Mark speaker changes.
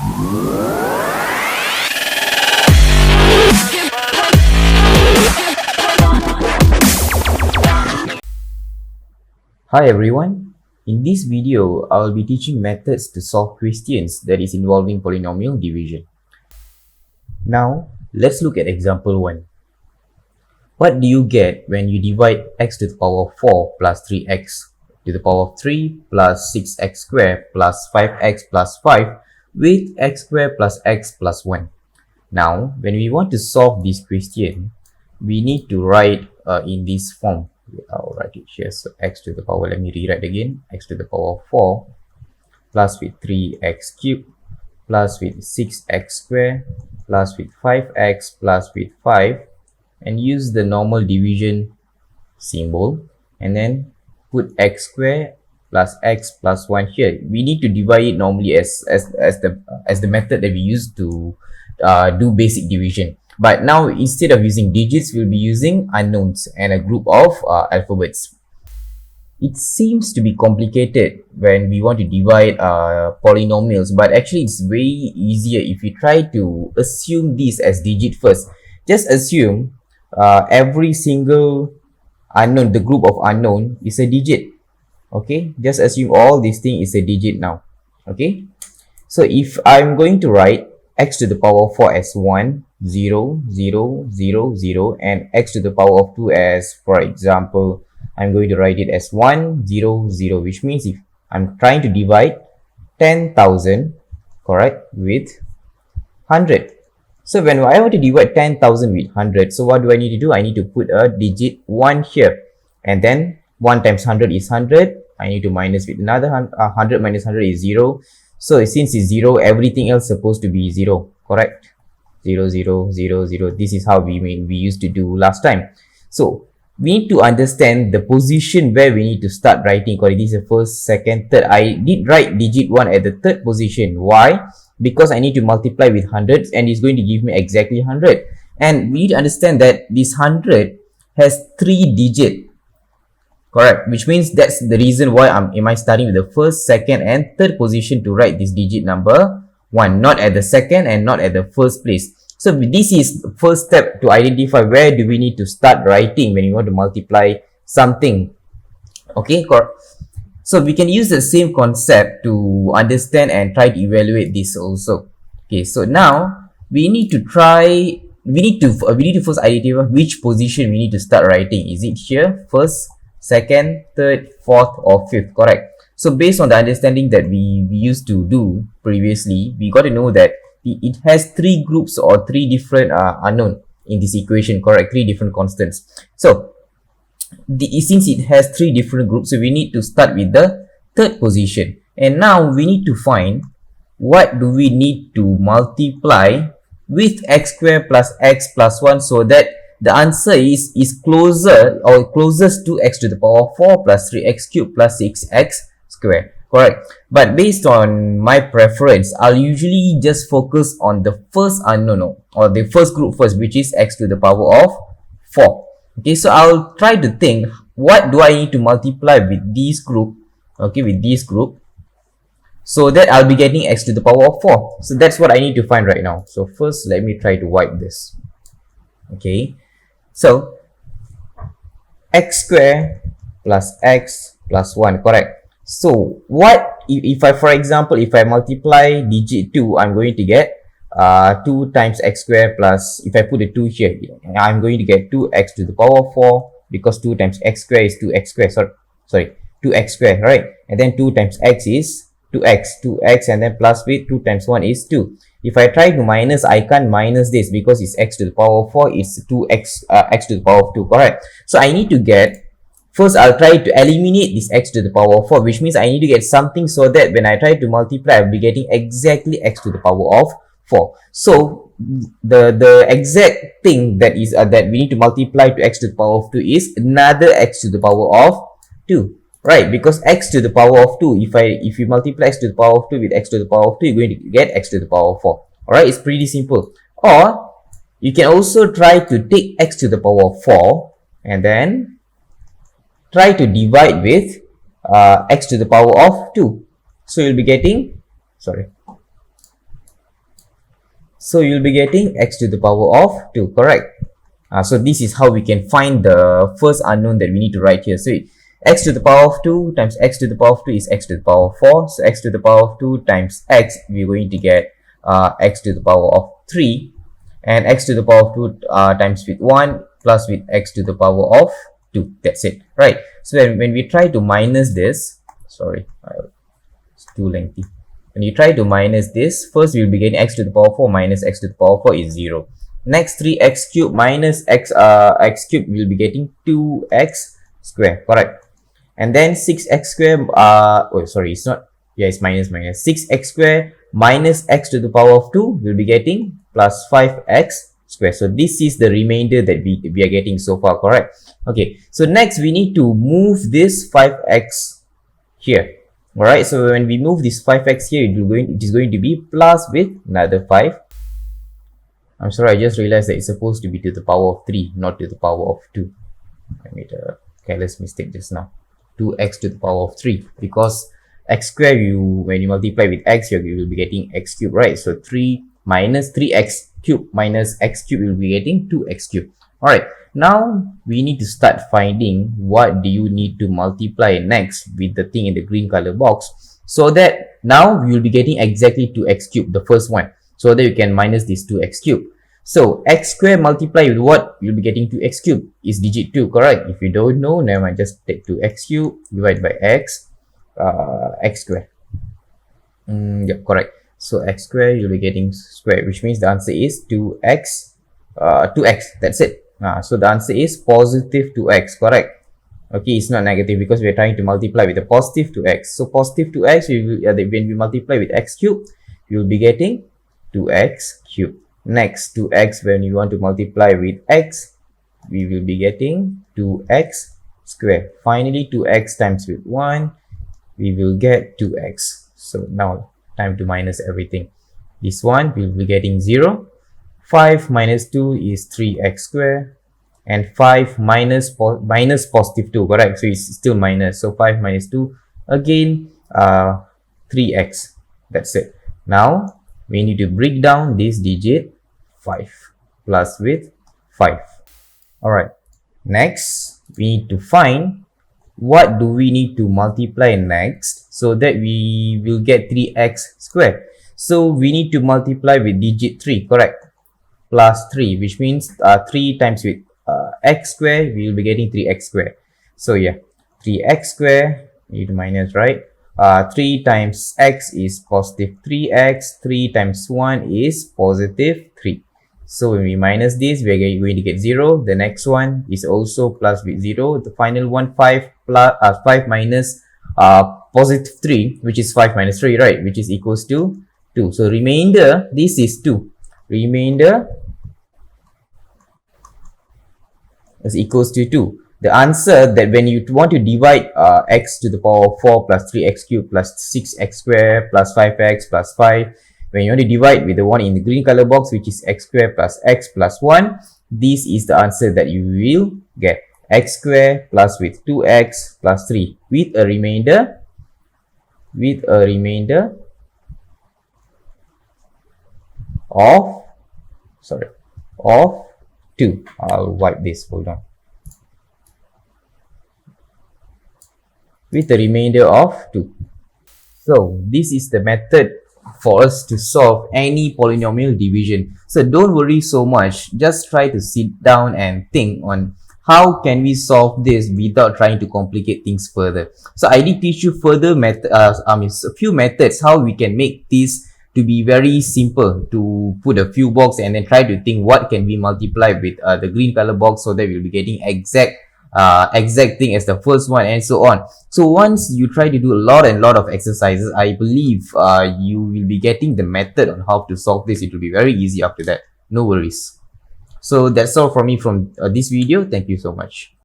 Speaker 1: Hi everyone, in this video I will be teaching methods to solve questions that is involving polynomial division. Now let's look at example 1. What do you get when you divide x to the power of 4 plus 3x to the power of 3 plus 6x squared plus 5x plus 5 with x squared plus x plus 1? Now when we want to solve this question, we need to write in this form. I'll write it here. So x to the power, let me rewrite again, x to the power of 4 plus with 3x cubed plus with 6x squared plus with 5x plus with 5, and use the normal division symbol and then put x squared plus x plus 1 here. We need to divide it normally as the method that we use to do basic division. But now instead of using digits, we'll be using unknowns and a group of alphabets. It seems to be complicated when we want to divide polynomials, but actually it's way easier if you try to assume this as digit first. Just assume every single unknown, the group of unknown is a digit. Okay, just assume all these things is a digit now. Okay, so if I'm going to write x to the power of 4 as 1, 0, 0, 0, 0, and x to the power of 2 as, for example, I'm going to write it as 1, 0, 0, which means if I'm trying to divide 10,000, correct, with 100. So when I want to divide 10,000 with 100, so what do I need to do? I need to put a digit 1 here, and then 1 times 100 is 100. I need to minus with another 100 minus 100 is 0. So since it's 0, everything else supposed to be 0, correct? 0, 0, 0, 0. This is how we used to do last time. So we need to understand the position where we need to start writing. This is the first, second, third. I did write digit 1 at the third position. Why? Because I need to multiply with hundreds and it's going to give me exactly 100. And we need to understand that this 100 has 3 digits. Correct, which means that's the reason why am I starting with the first, second, and third position to write this digit number 1, not at the second and not at the first place. So this is the first step to identify where do we need to start writing when you want to multiply something. Okay, so we can use the same concept to understand and try to evaluate this also. Okay, so now we need to first identify which position we need to start writing. Is it here, first, second, third, fourth, or fifth? Correct. So based on the understanding that we used to do previously, we got to know that it has 3 groups or 3 different unknown in this equation. Correct, 3 different constants. So since it has 3 different groups, so we need to start with the third position, and now we need to find what do we need to multiply with x squared plus x plus 1 so that the answer is closer or closest to x to the power of 4 plus 3x cubed plus 6x squared. Correct. But based on my preference, I'll usually just focus on the first unknown or the first group first, which is x to the power of 4. Okay, so I'll try to think what do I need to multiply with this group, okay, with this group, so that I'll be getting x to the power of 4. So that's what I need to find right now. So first, let me try to wipe this. Okay. So x squared plus x plus 1, correct. So what if I, for example, if I multiply digit 2, I'm going to get 2 times x squared plus, if I put a 2 here, I'm going to get 2x to the power of 4, because 2 times x squared is 2x squared, sorry 2x squared, right? And then 2 times x is 2x, and then plus with 2 times 1 is 2. If I try to minus, I can't minus this because it's x to the power of 4, it's 2x, x to the power of 2, correct? So I need to get, first I'll try to eliminate this x to the power of 4, which means I need to get something so that when I try to multiply, I'll be getting exactly x to the power of 4. So the exact thing that is that we need to multiply to x to the power of 2 is another x to the power of 2. Right, because x to the power of 2, if you multiply x to the power of 2 with x to the power of 2, you're going to get x to the power of 4. Alright, it's pretty simple. Or you can also try to take x to the power of 4 and then try to divide with x to the power of 2. So you'll be getting, So you'll be getting x to the power of 2, correct? So this is how we can find the first unknown that we need to write here. So x to the power of 2 times x to the power of 2 is x to the power of 4. So x to the power of 2 times x, we're going to get x to the power of 3. And x to the power of 2 times with 1 plus with x to the power of 2. That's it, right? So when we try to minus this, sorry, it's too lengthy. When you try to minus this, first we'll be getting x to the power 4 minus x to the power 4 is 0. Next, 3x cubed minus x cubed, we'll be getting 2x square, correct? And then 6x square, oh sorry, it's not, yeah, it's minus 6x square minus x to the power of 2, we'll be getting plus 5x square. So this is the remainder that we are getting so far, correct? Okay, so next we need to move this 5x here. Alright, so when we move this 5x here, it is going to be plus with another 5. I'm sorry, I just realized that it's supposed to be to the power of 3, not to the power of 2. I made a careless mistake just now. 2x to the power of 3, because x square, when you multiply with x, you will be getting x cubed, right? So 3 minus 3x cubed minus x cubed, will be getting 2x cubed. Alright, now we need to start finding what do you need to multiply next with the thing in the green color box, so that now we will be getting exactly 2x cubed, the first one, so that you can minus this 2x cubed. So x square multiply with what? You'll be getting 2x cubed is digit 2, correct? If you don't know, never mind, just take 2x cubed divide by x, x square. Yeah, correct. So x square, you'll be getting square, which means the answer is 2x, 2x, that's it. So the answer is positive 2x, correct? Okay, it's not negative because we're trying to multiply with a positive 2x. So positive 2x, when we multiply with x cubed, you'll be getting 2x cubed. Next, 2x, when you want to multiply with x, we will be getting 2x square. Finally, 2x times with 1, we will get 2x. So now, time to minus everything. This one, we will be getting 0. 5 minus 2 is 3x square. And 5 minus positive 2, correct? So it's still minus. So 5 minus 2, again, 3x. That's it. Now, we need to break down this digit 5 plus with 5. Alright, next we need to find what do we need to multiply next so that we will get 3x squared. So we need to multiply with digit 3, correct? Plus 3, which means 3 times with x squared, we will be getting 3x squared. So yeah, 3x squared, we need to minus, right? 3 times x is positive 3x, 3 times 1 is positive 3. So when we minus this, we are going to get 0. The next one is also plus with 0. The final one, 5 minus positive 3, which is 5 minus 3, right? Which is equals to 2. So remainder, this is 2. Remainder is equals to 2. The answer that when you want to divide x to the power of 4 plus 3x cubed plus 6x squared plus 5x plus 5, when you want to divide with the one in the green color box, which is x squared plus x plus 1, this is the answer that you will get. X squared plus with 2x plus 3 with a remainder of 2. I'll wipe this, hold on. With a remainder of 2. So this is the method for us to solve any polynomial division. So don't worry so much, just try to sit down and think on how can we solve this without trying to complicate things further. So I did teach you further a few methods how we can make this to be very simple, to put a few box and then try to think what can we multiply with the green color box so that we'll be getting exact thing as the first one, and so on. So once you try to do a lot of exercises, I believe you will be getting the method on how to solve this. It will be very easy after that. No worries. So that's all from me from this video. Thank you so much.